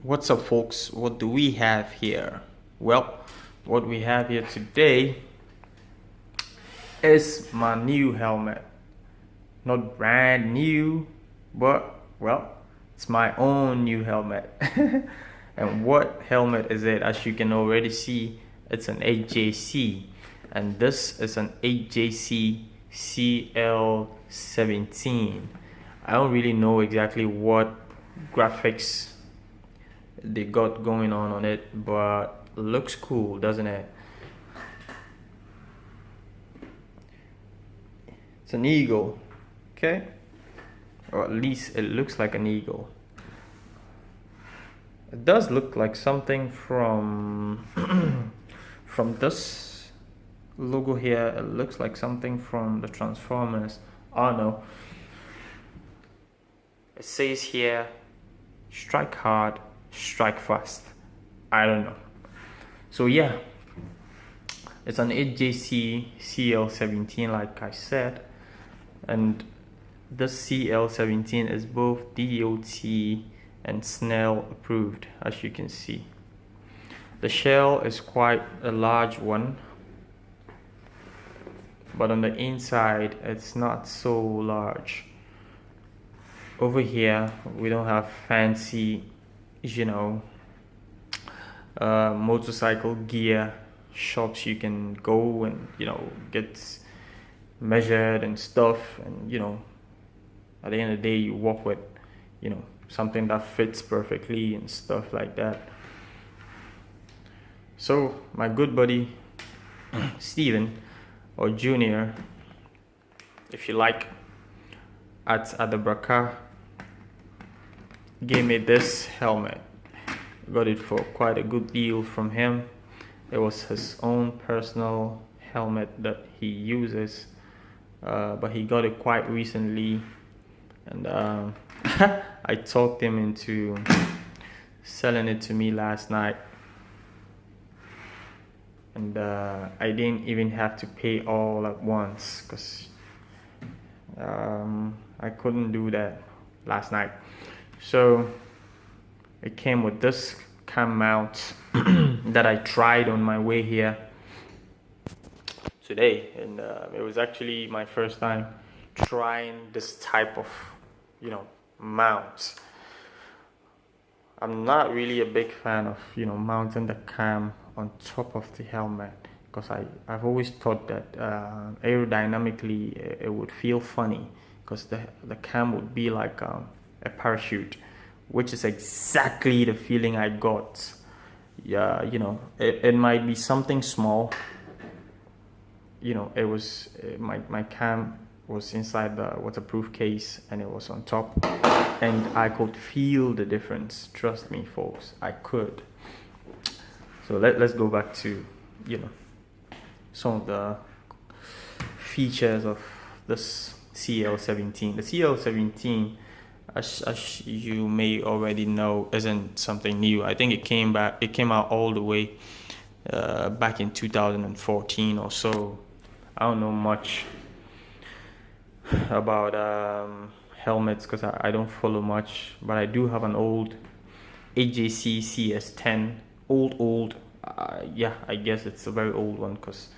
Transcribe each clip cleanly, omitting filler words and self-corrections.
What's up, folks? What do we have here? Well, what we have here today is my new helmet. Not brand new, but well, it's my own new helmet. And what helmet is it? As you can already see, it's an HJC, and this is an HJC CL-17. I don't really know exactly what graphics they got going on it, but looks cool, doesn't it? It's an eagle, okay, or at least it looks like an eagle. It does look like something from from this logo here. It looks like something from the Transformers. Oh no, it says here, strike hard, strike fast. I don't know. So yeah, it's an HJC CL-17, like I said, and this CL-17 is both DOT and Snell approved, as you can see. The shell is quite a large one, but on the inside it's not so large. Over here we don't have fancy, motorcycle gear shops you can go and get measured and stuff, and at the end of the day you walk with something that fits perfectly and stuff like that. So my good buddy Steven, or Junior if you like, at the Braka, gave me this helmet. Got it for quite a good deal from him. It was his own personal helmet that he uses, but he got it quite recently, and I talked him into selling it to me last night, and I didn't even have to pay all at once because I couldn't do that last night. So it came with this cam mount that I tried on my way here today, and it was actually my first time trying this type of mount. I'm not really a big fan of mounting the cam on top of the helmet, because I've always thought that aerodynamically it would feel funny, because the cam would be like a parachute, which is exactly the feeling I got. Yeah, it might be something small. It was my cam was inside the waterproof case and it was on top, and I could feel the difference. Trust me, folks, I could. So let's go back to some of the features of this CL-17. The CL-17, as you may already know, isn't something new. I think it came out all the way back in 2014 or so. I don't know much about helmets because I don't follow much, but I do have an old HJC CS10. Old. Yeah, I guess it's a very old one because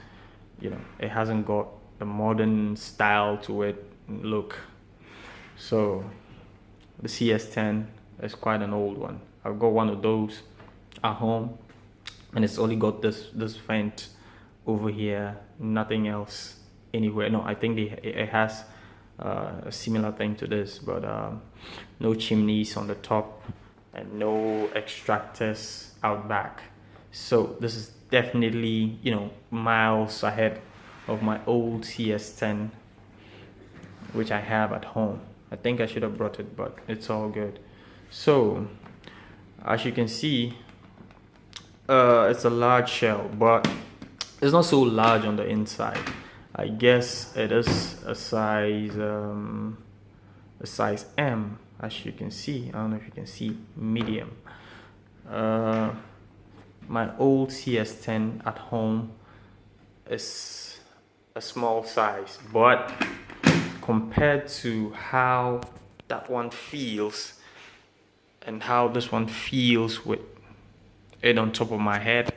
it hasn't got the modern style to it look. So the CS10 is quite an old one. I've got one of those at home, and it's only got this vent over here, nothing else anywhere. No, I think it has a similar thing to this, but no chimneys on the top and no extractors out back. So this is definitely miles ahead of my old CS10, which I have at home. I think I should have brought it, but it's all good. So as you can see, it's a large shell, but it's not so large on the inside. I guess it is a size M, as you can see. I don't know if you can see, medium. My old CS10 at home is a small size, but compared to how that one feels and how this one feels with it on top of my head.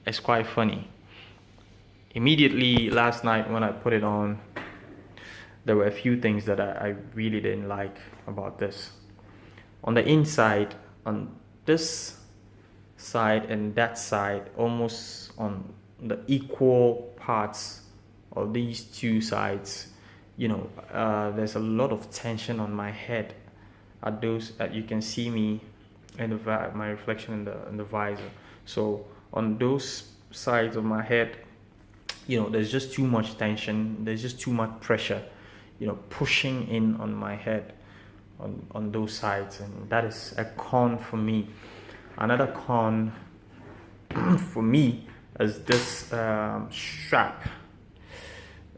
It's quite funny. Immediately last night when I put it on, there were a few things that I really didn't like about this. On the inside, on this side and that side, almost on the equal parts of these two sides, you know, there's a lot of tension on my head at those. You can see me in my reflection in the visor. So on those sides of my head, you know, there's just too much tension. There's just too much pressure, you know, pushing in on my head on those sides, and that is a con for me. Another con for me is this strap.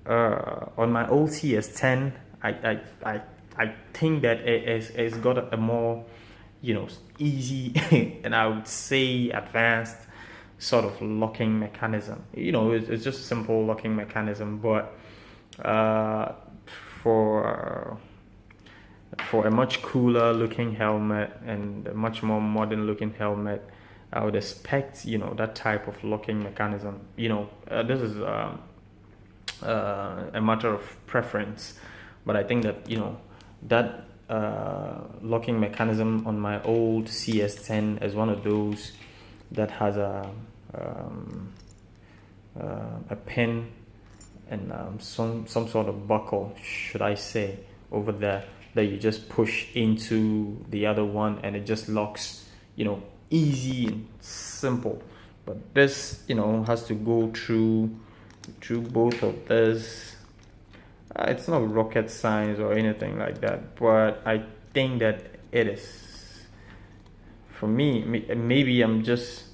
On my old CS-10, I think that it's got a more, you know, easy and I would say advanced sort of locking mechanism. You know, it's just a simple locking mechanism, but for a much cooler looking helmet and a much more modern looking helmet, I would expect, you know, that type of locking mechanism. You know, this is a matter of preference, but I think that, you know, that locking mechanism on my old CS-10 is one of those that has a pin and some sort of buckle, should I say, over there, that you just push into the other one and it just locks, you know, easy and simple. But this, you know, has to go through both of this. It's not rocket science or anything like that, but I think that it is. For me, maybe I'm just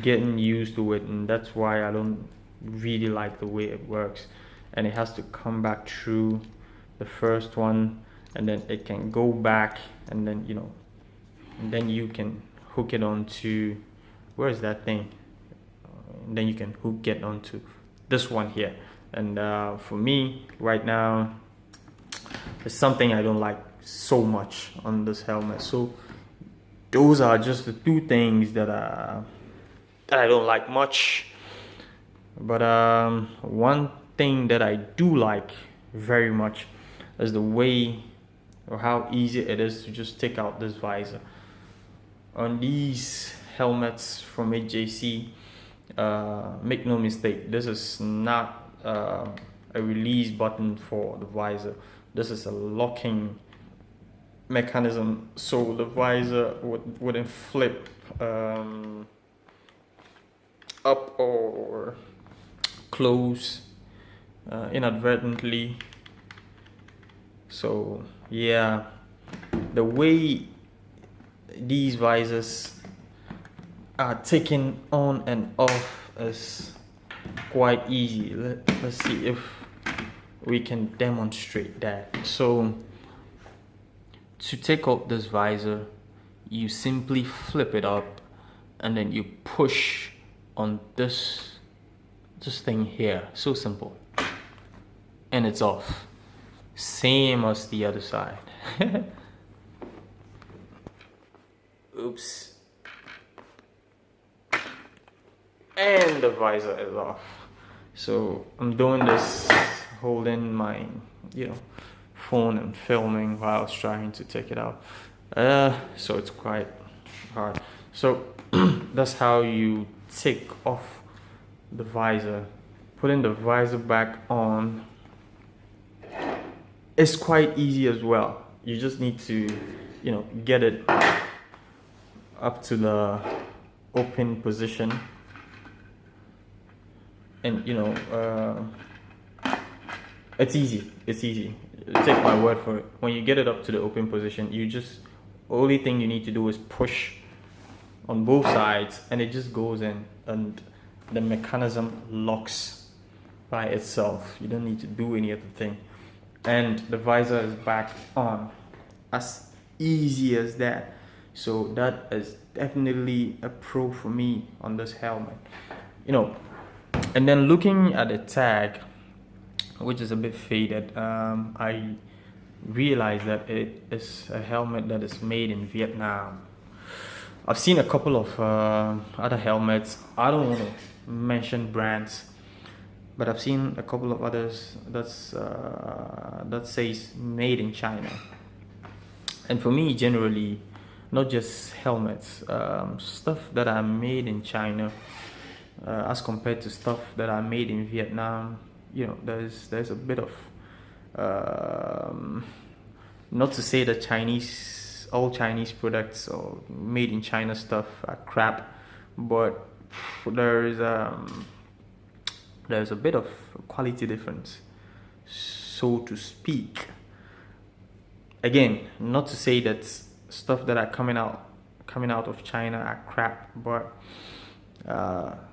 getting used to it, and that's why I don't really like the way it works. And it has to come back through the first one, and then it can go back, and then, you know, and then you can hook it onto, where is that thing? And then you can hook it onto this one here. And for me right now, it's something I don't like so much on this helmet. So those are just the two things that I don't like much. But one thing that I do like very much is the way, or how easy it is to just take out this visor. On these helmets from HJC, make no mistake, this is not a release button for the visor. This is a locking mechanism, so the visor wouldn't flip up or close inadvertently. So yeah, the way these visors are taken on and off is quite easy. Let's see if we can demonstrate that. So to take out this visor, you simply flip it up and then you push on this thing here. So simple, and it's off. Same as the other side. Oops. And the visor is off. So I'm doing this holding my, you know, phone and filming while I was trying to take it out. So it's quite hard. So that's how you take off the visor. Putting the visor back on is quite easy as well. You just need to, you know, get it up to the open position, and you know, it's easy. Take my word for it. When you get it up to the open position, you just, only thing you need to do is push on both sides, and it just goes in, and the mechanism locks by itself. You don't need to do any other thing, and the visor is back on. As easy as that. So that is definitely a pro for me on this helmet, you know. And then looking at the tag, which is a bit faded, I realize that it is a helmet that is made in Vietnam. I've seen a couple of other helmets. I don't want to mention brands, but I've seen a couple of others that says made in China. And for me, generally, not just helmets, stuff that are made in China, as compared to stuff that are made in Vietnam, there's a bit of, not to say that all Chinese products or made in China stuff are crap, but there's a bit of quality difference, so to speak. Again, not to say that stuff that are coming out of China are crap, but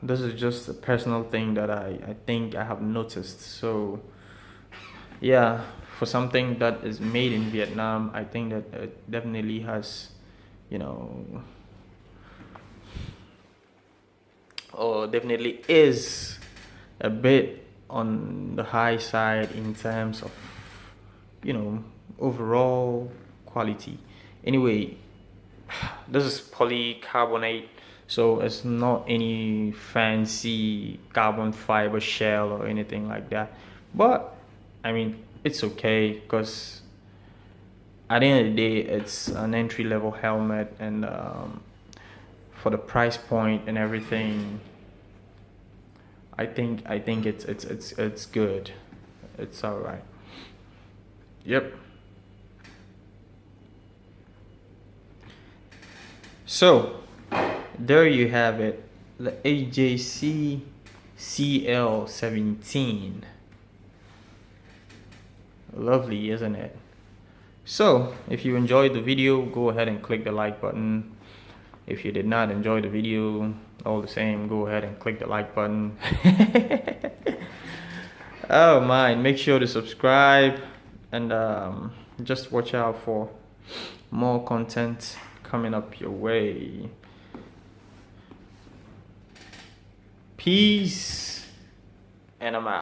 this is just a personal thing that I think I have noticed. So yeah, for something that is made in Vietnam, I think that it definitely has, or definitely is a bit on the high side in terms of, overall quality. Anyway, this is polycarbonate, so it's not any fancy carbon fiber shell or anything like that, but I mean, it's okay, because at the end of the day, it's an entry-level helmet, and for the price point and everything, I think it's good. It's all right. Yep. So there you have it, the HJC CL-17. Lovely, isn't it? So if you enjoyed the video, go ahead and click the like button. If you did not enjoy the video, all the same, go ahead and click the like button. Oh my, make sure to subscribe, and just watch out for more content coming up your way. Peace, and I'm out.